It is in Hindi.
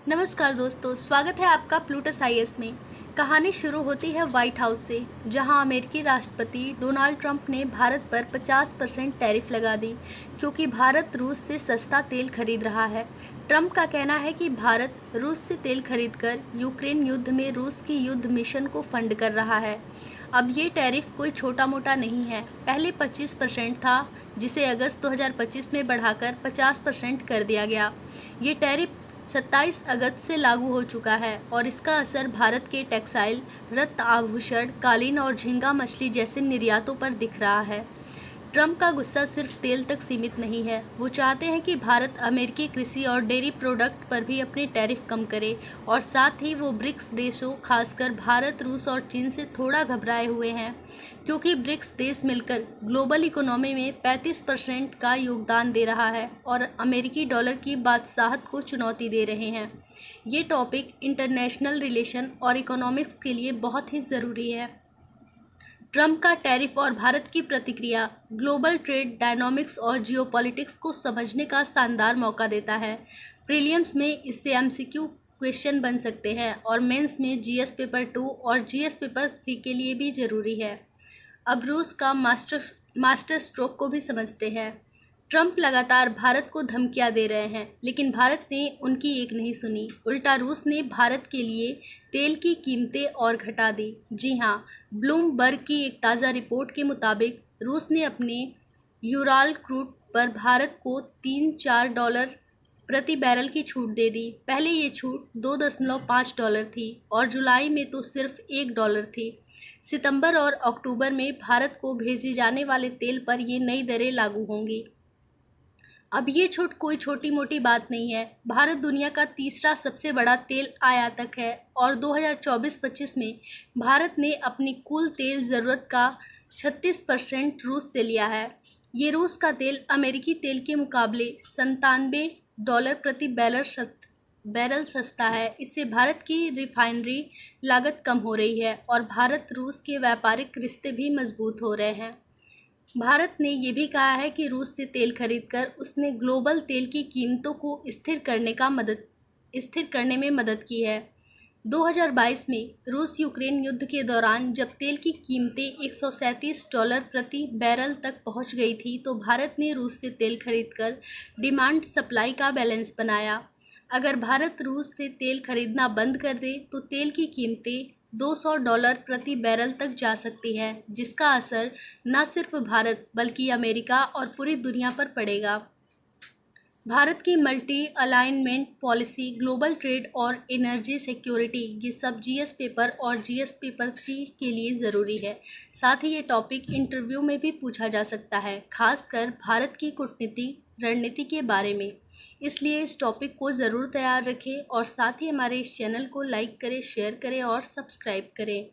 नमस्कार दोस्तों, स्वागत है आपका प्लूटस आईएएस में। कहानी शुरू होती है व्हाइट हाउस से, जहां अमेरिकी राष्ट्रपति डोनाल्ड ट्रंप ने भारत पर 50% टैरिफ लगा दी क्योंकि भारत रूस से सस्ता तेल खरीद रहा है। ट्रंप का कहना है कि भारत रूस से तेल खरीदकर यूक्रेन युद्ध में रूस की युद्ध मिशन को फंड कर रहा है। अब ये टैरिफ कोई छोटा मोटा नहीं है। पहले 25% था, जिसे अगस्त 2025 में बढ़ाकर 50% कर दिया गया। ये टैरिफ 27 अगस्त से लागू हो चुका है और इसका असर भारत के टेक्सटाइल, रत्न आभूषण, कालीन और झींगा मछली जैसे निर्यातों पर दिख रहा है। ट्रंप का गुस्सा सिर्फ तेल तक सीमित नहीं है। वो चाहते हैं कि भारत अमेरिकी कृषि और डेयरी प्रोडक्ट पर भी अपने टैरिफ कम करे और साथ ही वो ब्रिक्स देशों, खासकर भारत, रूस और चीन से थोड़ा घबराए हुए हैं क्योंकि ब्रिक्स देश मिलकर ग्लोबल इकोनॉमी में 35% का योगदान दे रहा है और अमेरिकी डॉलर की बादशाहत को चुनौती दे रहे हैं। ये टॉपिक इंटरनेशनल रिलेशन और इकोनॉमिक्स के लिए बहुत ही ज़रूरी है। ट्रंप का टैरिफ और भारत की प्रतिक्रिया ग्लोबल ट्रेड डायनामिक्स और जियोपॉलिटिक्स को समझने का शानदार मौका देता है। प्रीलिम्स में इससे एमसीक्यू क्वेश्चन बन सकते हैं और मेंस में जीएस पेपर 2 और जीएस पेपर 3 के लिए भी ज़रूरी है। अब रूस का मास्टर स्ट्रोक को भी समझते हैं। ट्रंप लगातार भारत को धमकियां दे रहे हैं, लेकिन भारत ने उनकी एक नहीं सुनी। उल्टा रूस ने भारत के लिए तेल की कीमतें और घटा दी। जी हां, ब्लूमबर्ग की एक ताज़ा रिपोर्ट के मुताबिक रूस ने अपने यूराल क्रूड पर भारत को $3-4 प्रति बैरल की छूट दे दी। पहले ये छूट $2.5 थी और जुलाई में तो सिर्फ $1 थी। सितंबर और अक्टूबर में भारत को भेजे जाने वाले तेल पर ये नई दरें लागू होंगी। अब ये छूट कोई छोटी मोटी बात नहीं है। भारत दुनिया का तीसरा सबसे बड़ा तेल आयातक है और 2024-25 में भारत ने अपनी कुल तेल ज़रूरत का 36% रूस से लिया है। ये रूस का तेल अमेरिकी तेल के मुकाबले $97 प्रति बैरल सस्ता है। इससे भारत की रिफाइनरी लागत कम हो रही है और भारत रूस के व्यापारिक रिश्ते भी मजबूत हो रहे हैं। भारत ने ये भी कहा है कि रूस से तेल खरीदकर उसने ग्लोबल तेल की कीमतों को स्थिर करने में मदद की है। 2022 में रूस यूक्रेन युद्ध के दौरान जब तेल की कीमतें $137 प्रति बैरल तक पहुंच गई थी, तो भारत ने रूस से तेल खरीदकर डिमांड सप्लाई का बैलेंस बनाया। अगर भारत रूस से तेल खरीदना बंद कर दे तो तेल की कीमतें $200 प्रति बैरल तक जा सकती है, जिसका असर न सिर्फ भारत बल्कि अमेरिका और पूरी दुनिया पर पड़ेगा। भारत की multi alignment policy, global trade और एनर्जी सिक्योरिटी, ये सब जीएस पेपर और जीएस पेपर 3 के लिए ज़रूरी है। साथ ही ये टॉपिक इंटरव्यू में भी पूछा जा सकता है, खासकर भारत की कूटनीतिक रणनीति के बारे में। इसलिए इस टॉपिक को ज़रूर तैयार रखें और साथ ही हमारे इस चैनल को लाइक करें, शेयर करें और सब्सक्राइब करें।